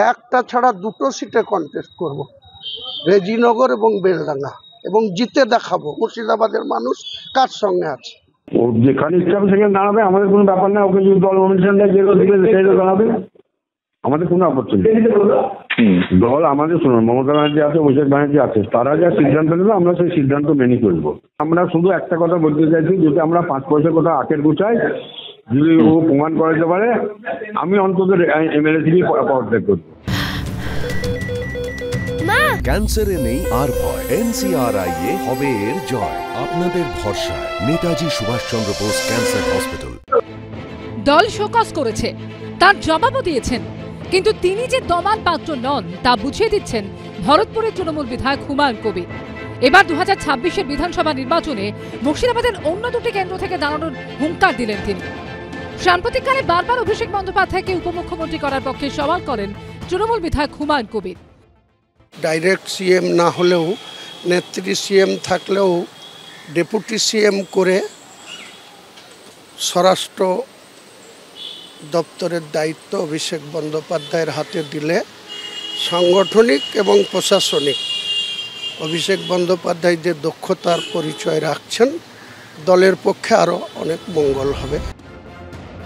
একটা ছাড়া দুটো সিটে কন্টেস্ট করব, রেজিনগর এবং বেলডাঙ্গা, এবং জিতে দেখাবো মুর্শিদাবাদের মানুষ কার সঙ্গে আছে। ও যেখানে ইচ্ছা হবে সেখানে দাঁড়াবে, আমাদের কোনো ব্যাপার না। ওকে যদি দল অনুষ্ঠানটা যেগুলো দিবে সেগুলো দাঁড়াবে, আমাদের কোনো আপত্তি নেই। দল আমাদের, শুনুন, মমতা ব্যানার্জি আছে, অভিষেক ব্যানার্জি আছে, তারা যা সিদ্ধান্ত নেবে আমরা সেই সিদ্ধান্ত মেনে চলবো। আমরা শুধু একটা কথা বলতে চাইছি, যদি আমরা 5 পয়সার কথা আখের গুছাই, যদি ও প্রমাণ করাতে পারে, আমি অন্তত এমএলএ থেকে পদত্যাগ করবো। ক্যান্সারে নেই আর ভয়, NCRI হবে এর জয়। আপনাদের ভরসা নেতাজি সুভাষচন্দ্র বোস ক্যান্সার হসপিটাল। দল শোকজ করেছে, তার জবাবও দিয়েছেন, কিন্তু তিনি যে দমাল পাত্র নন তা বুঝিয়ে দিচ্ছেন ভরতপুরের তৃণমূল বিধায়ক হুমায়ুন কবির। এবার 2026-এর বিধানসভা নির্বাচনে মুর্শিদাবাদের অন্য দুটি কেন্দ্র থেকে দাঁড়ানোর হুঙ্কার দিলেন তিনি। সাম্প্রতিককালে বারবার অভিষেক বন্দ্যোপাধ্যায়কে উপমুখ্যমন্ত্রী করার পক্ষে সওয়াল করেন তৃণমূল বিধায়ক হুমায়ুন কবির। ডাইরেক্ট সিএম না হলেও, নেত্রী সিএম থাকলেও ডেপুটি সিএম করে স্বরাষ্ট্র দপ্তরের দায়িত্ব অভিষেক বন্দ্যোপাধ্যায়ের হাতে দিলে সাংগঠনিক এবং প্রশাসনিক অভিষেক বন্দ্যোপাধ্যায় যে দক্ষতার পরিচয় রাখছেন, দলের পক্ষে আরও অনেক মঙ্গল হবে।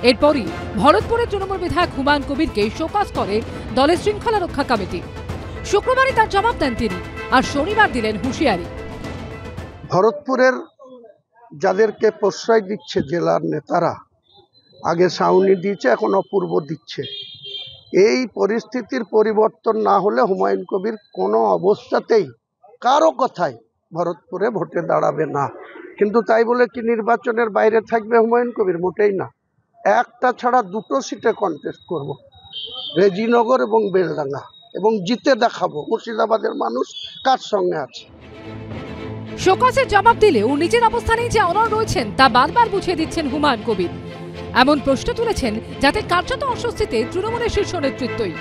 এরপরই ভরতপুরের তৃণমূল বিধায়ক হুমায়ুন কবিরকে শোকজ করে দলের শৃঙ্খলা রক্ষা কমিটি। শুক্রবারই তার জবাব দেন তিনি, আর শনিবার দিলেন হুঁশিয়ারি। ভরতপুরের যাদেরকে প্রশ্রয় দিচ্ছে জেলার নেতারা, আগে সাউনি দিয়েছে, এখন অপূর্ব দিচ্ছে, এই পরিস্থিতির পরিবর্তন না হলে হুমায়ুন কবির কোনো অবস্থাতেই কারো কথায় ভরতপুরে ভোটে দাঁড়াবে না। কিন্তু তাই বলে কি নির্বাচনের বাইরে থাকবে হুমায়ুন কবির? মোটেই না। একটা ছাড়া দুটো সিটে কন্টেস্ট করব, রেজিনগর এবং বেলডাঙ্গা, এবং জিতে দেখাবো মুর্শিদাবাদের মানুষ কার সঙ্গে আছে। শোকজের জবাব দিলেও নিজের অবস্থানেই যে অনড় রয়েছেন তা বারবার বুঝিয়ে দিচ্ছেন হুমায়ুন কবির। এমন প্রশ্ন তুলেছেন যাতে কার্যত অস্বস্তিতে তৃণমূলের শীর্ষ নেতৃত্বই।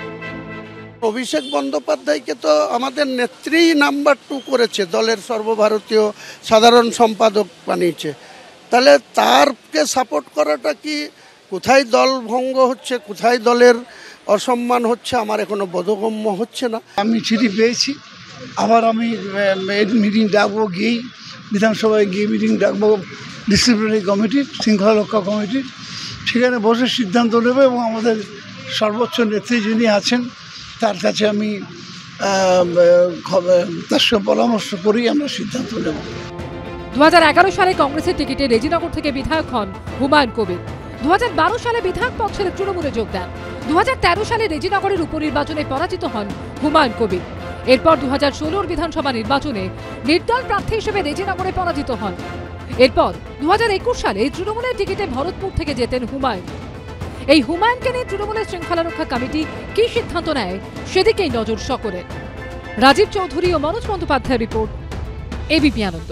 অভিষেক বন্দ্যোপাধ্যায়কে তো আমাদের নেত্রী নাম্বার 2 করেছে, দলের সর্বভারতীয় সাধারণ সম্পাদক বানিয়েছে, তাহলে তারকে সাপোর্ট করাটা কি, কোথায় দল ভঙ্গ হচ্ছে, কোথায় দলের অসম্মান হচ্ছে, আমার এখনো বোধগম্য হচ্ছে না। আমি চিঠি পেয়েছি, আবার আমি মিটিং ডাকবো, গিয়েই বিধানসভায় গিয়ে মিটিং ডাকবো ডিসিপ্লিনারি কমিটির, শৃঙ্খলা রক্ষা কমিটির, সেখানে বসে সিদ্ধান্ত নেব এবং আমাদের সর্বোচ্চ নেত্রী যিনি আছেন তার কাছে আমি তার সঙ্গে পরামর্শ করেই আমরা সিদ্ধান্ত নেব। 2011 সালে কংগ্রেসের টিকিটে রেজিনগর থেকে বিধায়ক হন হুমায়ুন কবির। 2012 সালে বিধায়ক পদ ছেড়ে তৃণমূলে যোগ দেন। 2013 সালে রেজিনগরের উপনির্বাচনে পরাজিত হন হুমায়ুন কবির। এরপর 2016 বিধানসভা নির্বাচনে নির্দল প্রার্থী হিসেবে রেজিনগরে পরাজিত হন। এরপর 2021 সালে তৃণমূলের টিকিটে ভরতপুর থেকে জেতেন হুমায়ুন। এই হুমায়ুনকে নিয়ে তৃণমূলের শৃঙ্খলা রক্ষা কমিটি কি সিদ্ধান্ত নেয় সেদিকেই নজর সকলের। রাজীব চৌধুরী ও মনোজ বন্দ্যোপাধ্যায়ের রিপোর্ট, এবিপি আনন্দ।